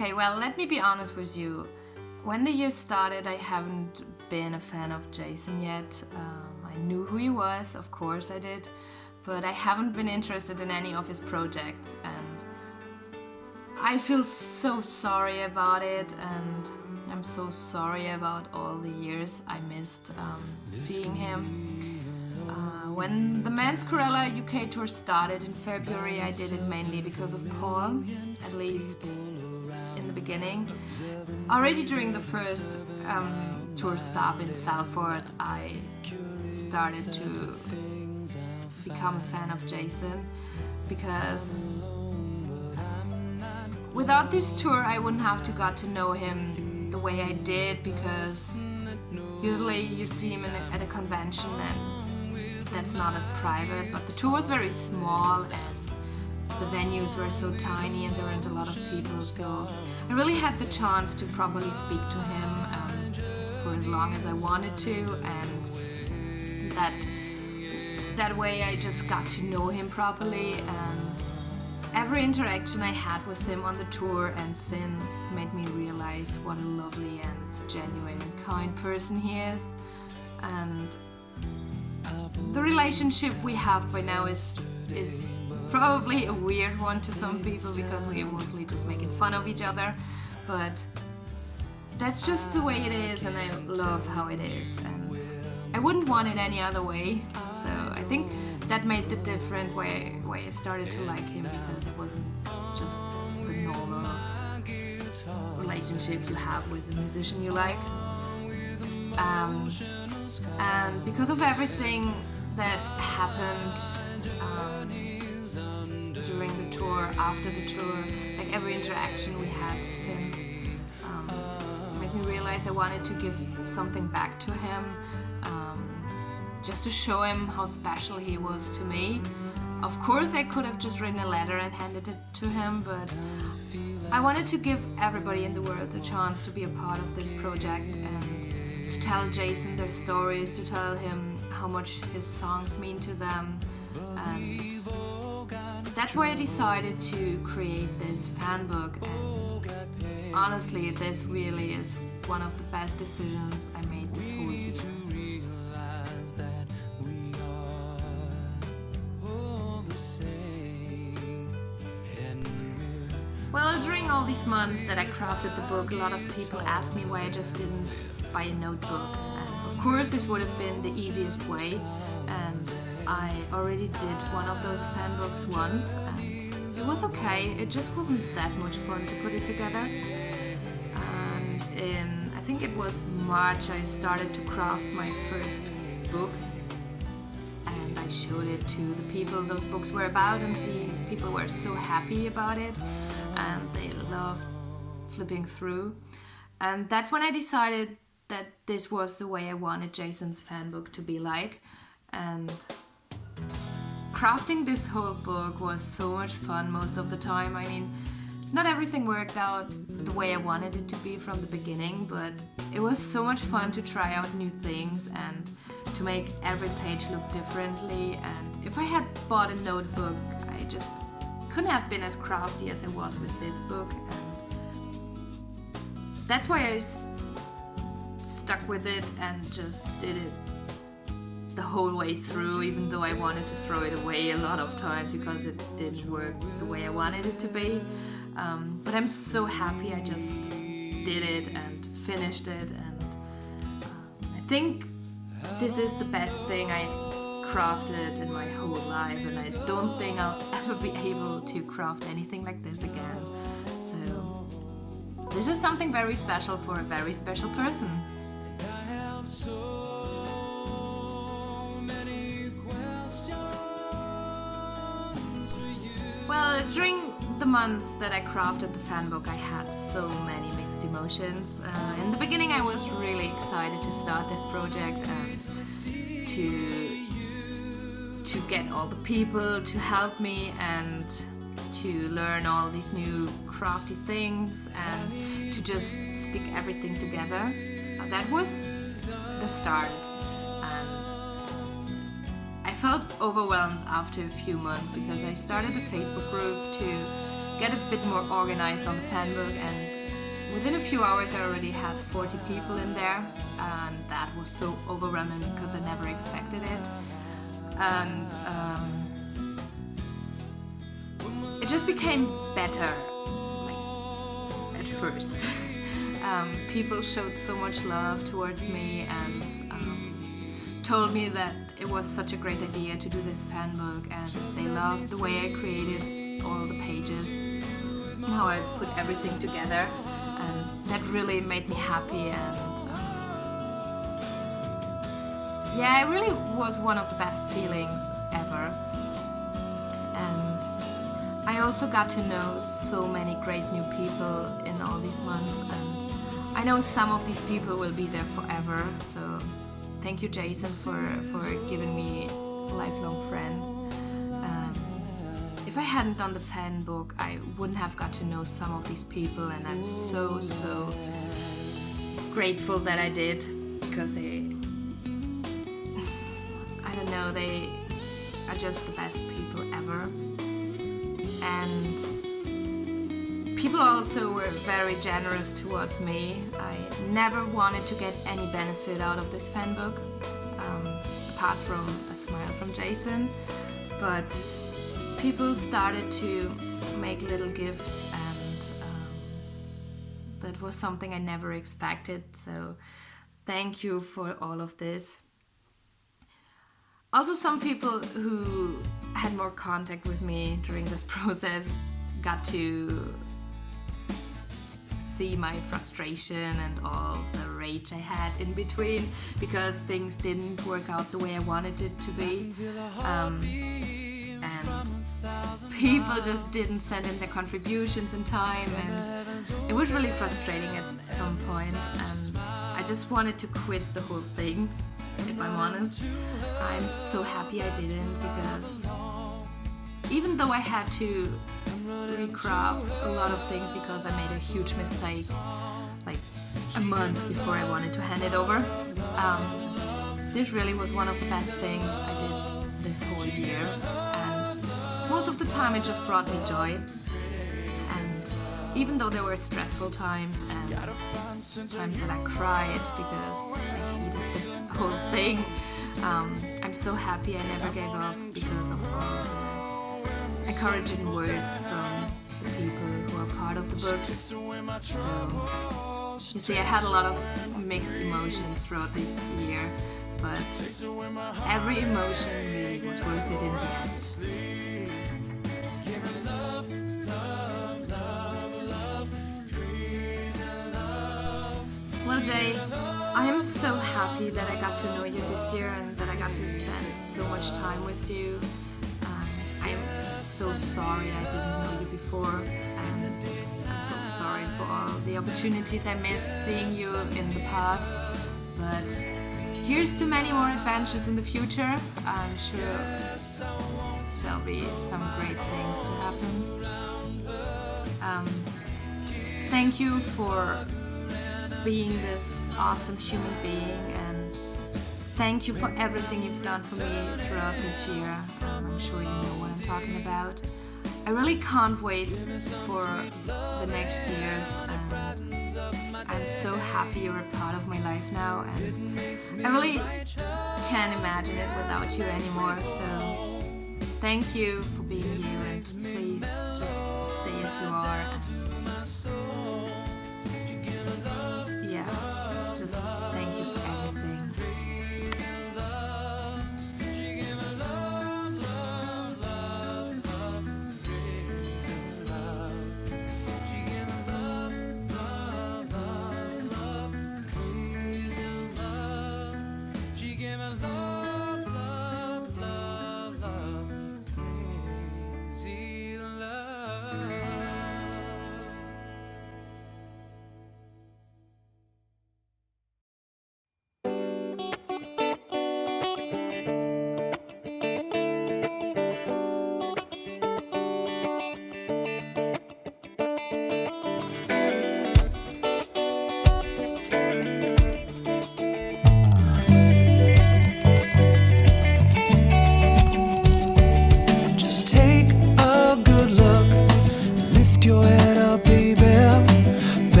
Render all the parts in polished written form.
Okay, well, let me be honest with you. When the year started, I haven't been a fan of Jason yet. I knew who he was, of course I did, but I haven't been interested in any of his projects, and I feel so sorry about it, and I'm so sorry about all the years I missed seeing him. When the Men's Corella UK tour started in February, I did it mainly because of Paul, at least in the beginning. Already during the first tour stop in Salford, I started to become a fan of Jason, because without this tour I wouldn't have to got to know him the way I did, because usually you see him at a convention and that's not as private, but the tour was very small and the venues were so tiny and there weren't a lot of people, so I really had the chance to properly speak to him for as long as I wanted to, and that way I just got to know him properly, and every interaction I had with him on the tour and since made me realize what a lovely and genuine and kind person he is. And the relationship we have by now is probably a weird one to some people, because we are mostly just making fun of each other, but that's just the way it is, and I love how it is, and I wouldn't want it any other way. So I think that made the difference why I started to like him, because it wasn't just the normal relationship you have with a musician you like. And because of everything that happened during the tour, after the tour, like every interaction we had since, made me realize I wanted to give something back to him, just to show him how special he was to me. Of course I could have just written a letter and handed it to him, but I wanted to give everybody in the world the chance to be a part of this project and to tell Jason their stories, to tell him how much his songs mean to them, and that's why I decided to create this fan book. And honestly, this really is one of the best decisions I made this whole year. Well, during all these months that I crafted the book, a lot of people asked me why I just didn't buy a notebook. And of course this would have been the easiest way, and I already did one of those fan books once, and it was okay. It just wasn't that much fun to put it together. And in, I think it was March, I started to craft my first books, and I showed it to the people those books were about, and these people were so happy about it, and they loved flipping through. And that's when I decided that this was the way I wanted Jason's fan book to be like. And crafting this whole book was so much fun most of the time. I mean, not everything worked out the way I wanted it to be from the beginning, but it was so much fun to try out new things and to make every page look differently. And if I had bought a notebook, I just couldn't have been as crafty as I was with this book. And that's why I stuck with it and just did it the whole way through, even though I wanted to throw it away a lot of times because it didn't work the way I wanted it to be. But I'm so happy I just did it and finished it, and I think this is the best thing I crafted in my whole life, and I don't think I'll ever be able to craft anything like this again. So this is something very special for a very special person. Well, during the months that I crafted the fan book, I had so many mixed emotions. In the beginning I was really excited to start this project and to get all the people to help me and to learn all these new crafty things and to just stick everything together. That was the start, and I felt overwhelmed after a few months because I started a Facebook group to get a bit more organized on the fan book, and within a few hours I already had 40 people in there, and that was so overwhelming because I never expected it. And it just became better, like, at first. People showed so much love towards me and told me that it was such a great idea to do this fan book, and they loved the way I created all the pages and how I put everything together, and that really made me happy. And yeah, it really was one of the best feelings ever. And I also got to know so many great new people in all these months, and I know some of these people will be there forever, so thank you, Jason, for giving me lifelong friends. If I hadn't done the fan book, I wouldn't have got to know some of these people, and I'm so grateful that I did, because they are just the best people ever. And people also were very generous towards me. I never wanted to get any benefit out of this fan book, apart from a smile from Jason. But people started to make little gifts, and that was something I never expected. So thank you for all of this. Also, some people who had more contact with me during this process got to see my frustration and all the rage I had in between, because things didn't work out the way I wanted it to be. And people just didn't send in their contributions in time, and it was really frustrating at some point, and I just wanted to quit the whole thing, if I'm honest. I'm so happy I didn't, because even though I had to recraft a lot of things because I made a huge mistake like a month before I wanted to hand it over, this really was one of the best things I did this whole year, and most of the time it just brought me joy. And even though there were stressful times and times that I cried because I hated this whole thing, I'm so happy I never gave up because of all the encouraging words from the people who are part of the book. So, you see, I had a lot of mixed emotions throughout this year, but every emotion really was worth it in the end. Well, Jay, I am so happy that I got to know you this year and that I got to spend so much time with you. I am so sorry I didn't know you before, and I'm so sorry for all the opportunities I missed seeing you in the past. But here's to many more adventures in the future. I'm sure there'll be some great things to happen. Thank you for being this awesome human being, and thank you for everything you've done for me throughout this year. I'm sure you know what I'm talking about. I really can't wait for the next years, and I'm so happy you're a part of my life now, and I really can't imagine it without you anymore. So thank you for being you, and please just stay as you are. And yeah, just thank you for everything.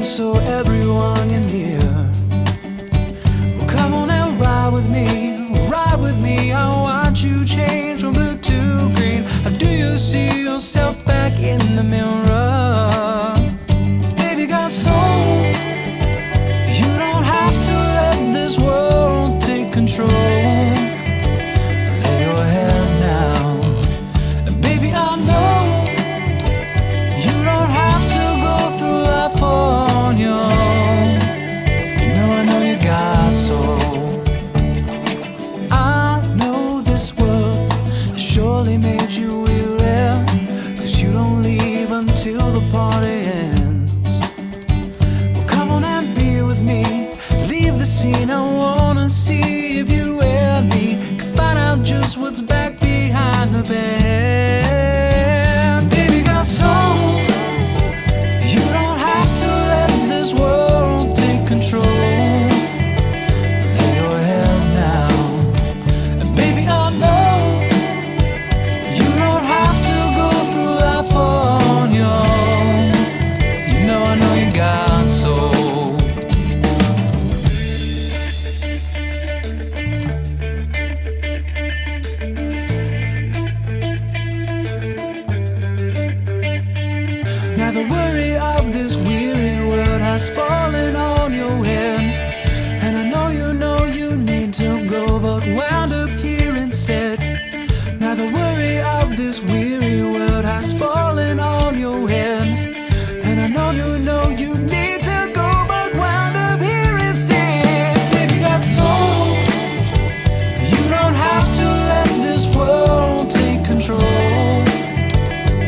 so everyone can hear. Well, come on and ride with me, I want you change from blue to green. How do you see yourself back in the mirror? Baby got soul. You don't have to let this world take control. Lay your head down, and baby I know you don't have to go through life on your own. You know I know you got soul. I know this world has surely made you weary, 'cause you don't leave until the party ends. Well, come on and be with me, leave the scene. I wanna see if you and me can find out just what's back behind the band. Baby got soul. You don't have to let this world take control. Lay your head down, and baby I know you don't have to go through life on your own. You know I know you got soul. Now the worry of this weary world has fallen on your head, and I know you need to go, but wound up here instead. Now the worry of this weary world has fallen on your head, and I know you need to go, but wound up here instead. Baby got soul. You don't have to let this world take control.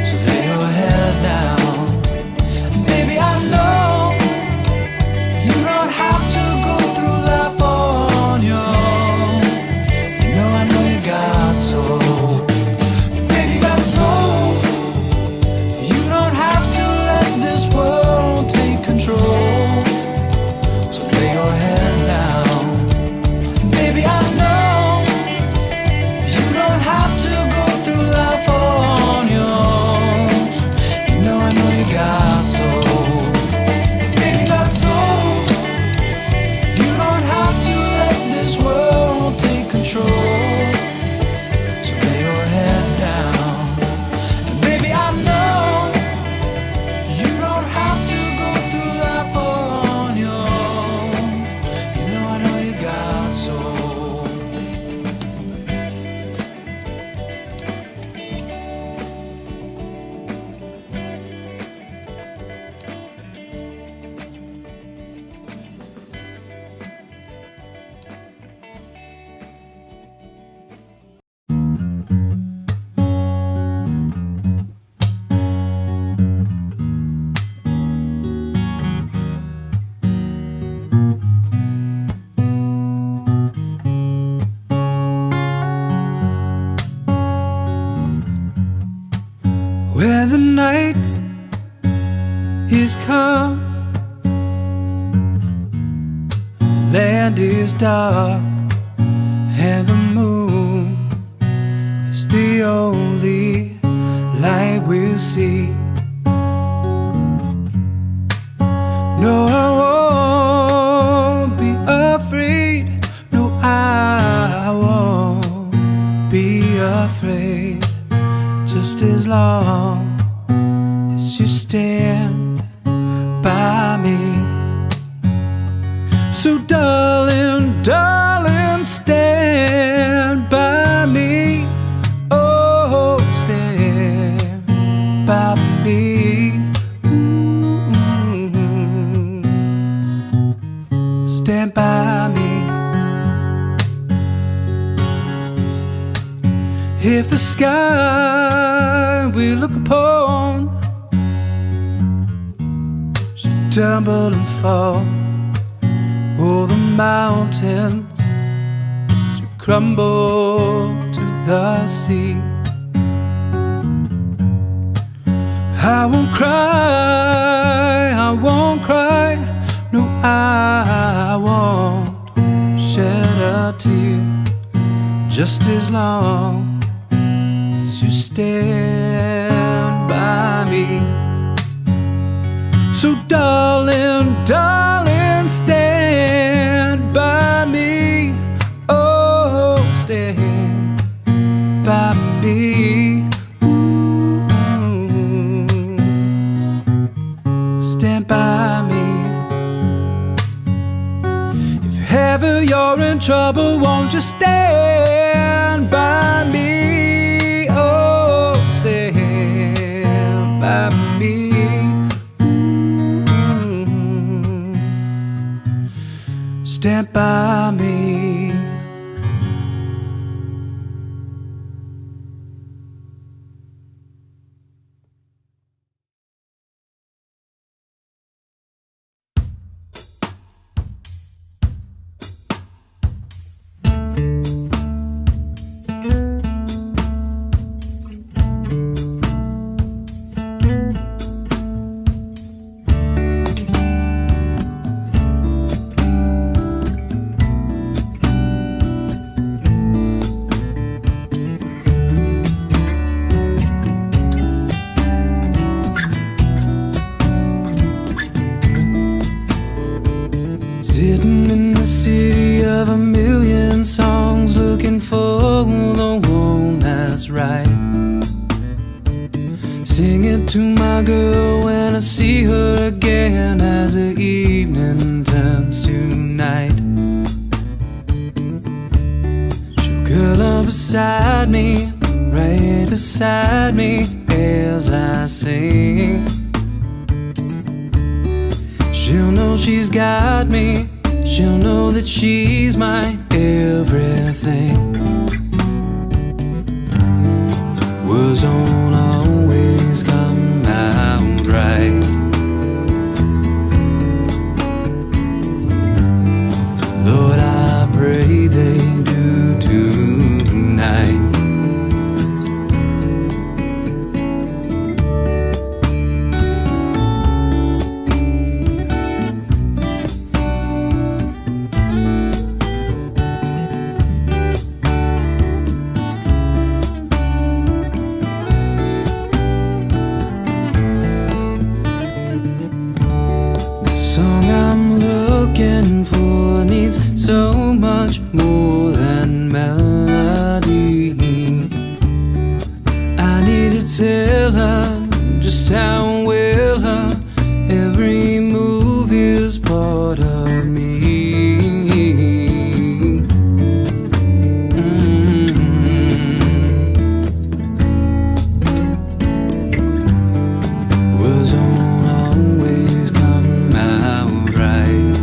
So lay your head down, baby I know you don't have to go through life on your own. You know I know you got soul. Baby got soul. You don't have to let this world take control. So lay your head down, baby I know you don't have to go through life on your own. You know I know you got soul. Baby got soul. You don't have to let this world take control. So lay your head down, and baby I know you don't have to go through life on your own. You know I know you got soul. When the night is come, land is dark, and the moon is the only light we'll see. No, I won't be afraid. No, I won't be afraid. Just as long as you stand by me. So darling, darling, stand by me. Oh, stand by me. Stand by me. If the sky we look upon should tumble and fall, all the mountains should crumble to the sea, I won't cry, I won't cry. No, I won't shed a tear. Just as long as you stand by me. So darling, darling, stand by me. Oh, stand by me. Stand by me. If ever you're in trouble, won't you stand by me? Oh, stand by me. Stand by me. Sitting in the city of a million songs, looking for the one that's right. Sing it to my girl when I see her again, as the evening turns to night. She'll curl up beside me, right beside me, as I sing. She'll know she's got me, she'll know that she's my everything. Words don't always come out right. Lord, I pray they do tonight. For needs so much more than melody. I need to tell her just how well her every move is part of me. Words don't always come out right.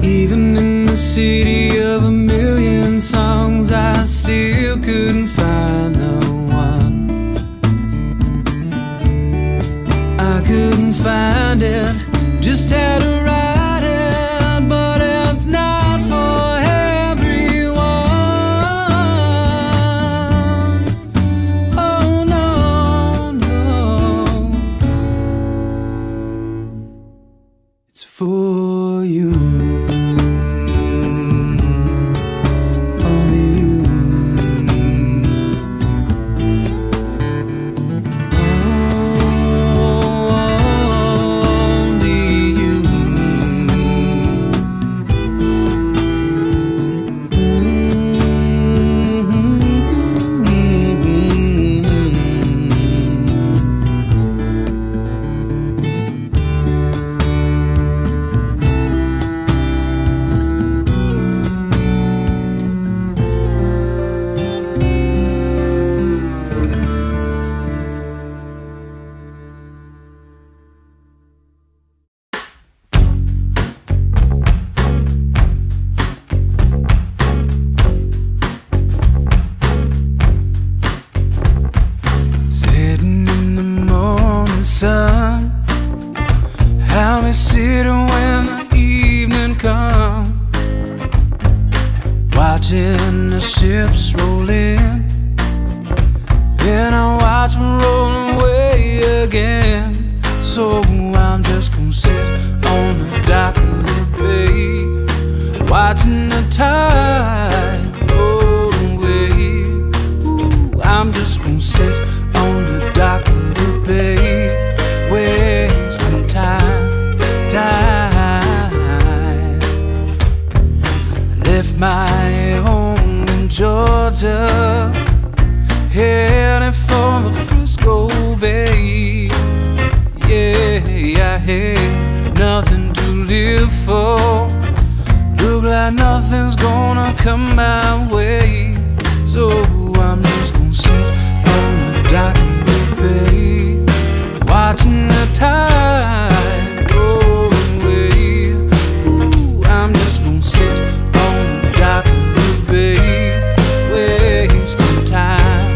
Even in the city of a million songs, I still couldn't find the one. I couldn't find it, just had to write it, but it's not for everyone. Oh no, no, it's for you. Sun, how me sit when the evening comes, watching the ships roll in. Then I watch them roll away again. So I'm just gonna sit on the dock of the bay, the tide roll away. Ooh, I'm just gonna sit on the dock of the bay, wasting time. Left my home in Georgia, heading for the Frisco Bay. Yeah, I had nothing to live for. Look like nothing's gonna come my way. So I'm just gonna sit on the dock of the bay, watching the tide roll away. Ooh, I'm just gonna sit on the dock of the bay, wasting time.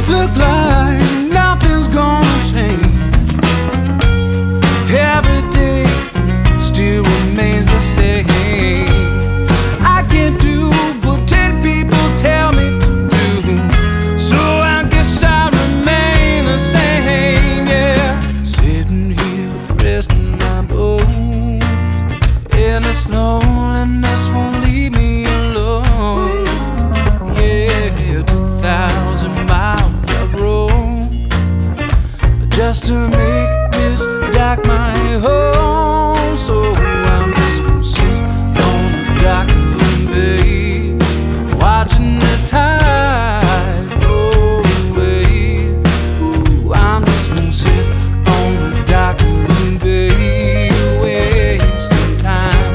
Look like nothing's gonna change. Every day still remains the same. I can't do what 10 people tell me to do, so I guess I remain the same. Yeah, sitting here resting my bones, and this loneliness won't leave me alone. Yeah, 2,000 miles I've roamed just to make this dock my home. So I'm just gonna sit on the dock of the bay, watching the tide roll away. Ooh, I'm just gonna sit on the dock of the bay, wasting time.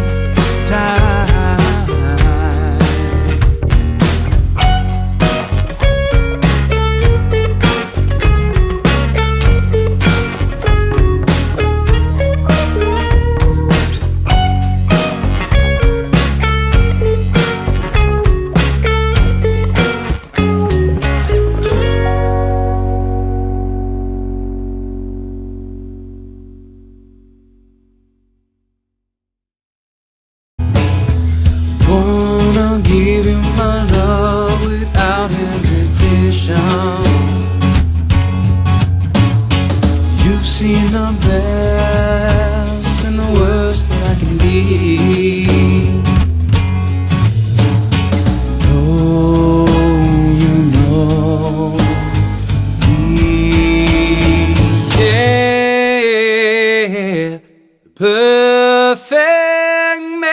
Wanna give you my love without hesitation. You've seen the best and the worst that I can be. Oh, you know me. Yeah, perfect man.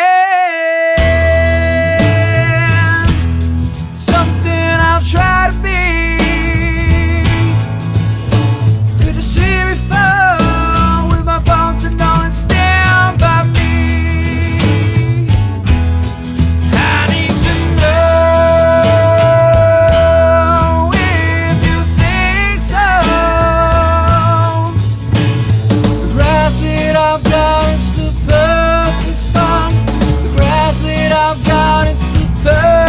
Perfect